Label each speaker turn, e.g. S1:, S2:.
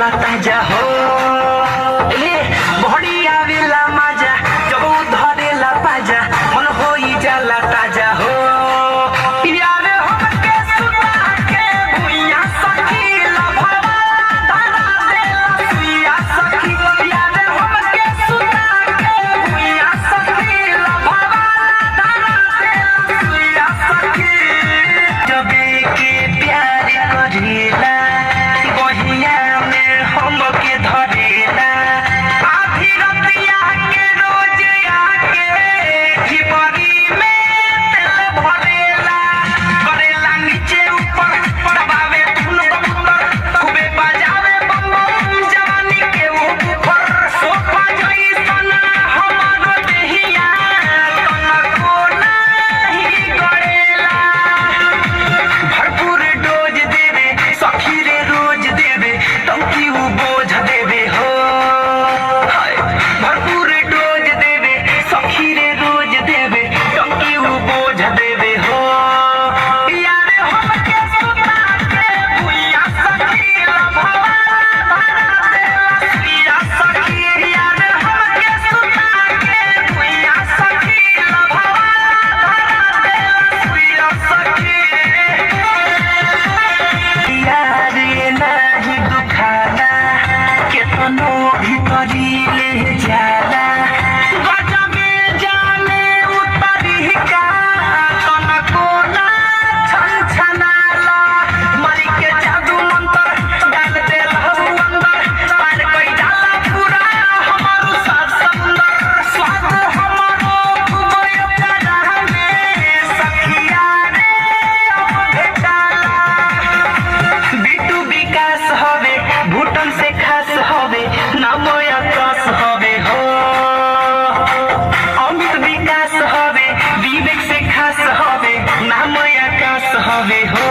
S1: जाला ताजा हो घड़ी आवेला मजा जब धरेला पाजा मन होई जाला ताजा हो यार हमके सुता के भुइया सखी लभवा धरा देला सुइया सखी यार हमके सुता के भुइया सखी लभवा धरा देला सुइया सखी जबे के प्यार करेला बहिया में हमके धरेला आधी रतिया के रोज आके खिबरी में तेल भरेला करेला नीचे ऊपर दबावे धुन कबूतर खूबे बजावे बम बम जवानी के ऊपर सोफा जइसन हमारो देहिया तनको नहीं गड़ेला भरपूर डोज देवे सखी रे रोज देवे टंकी वो बोझ देवे हो हाय भरपूर डोज देवे सखी रे रोज देवे टंकी वो बोझ देवे हो यार हमके सुता के भुइया सखी लभवा धरा देला सुइया सखी यार हमके सुता के भुइया सखी लभवा धरा देला सुइया सखी यार ये नाही दुखाना केतनो भीतरी ले जाला गजबे जाने उतरी का तनको ना छनछनाला मरी के जादू मंत्र डाल देला अंदर पार कई डाला पूरा हमारो साथ समुंदर स्वाद हमारो डूबयो करा में सखिया रे अब भेटाला बिटू विकास हवे भूटन से खास हवे नाम आकाश हवे हो अमित विकास हवे विवेक से खास हवे नाम आकाश हवे हो।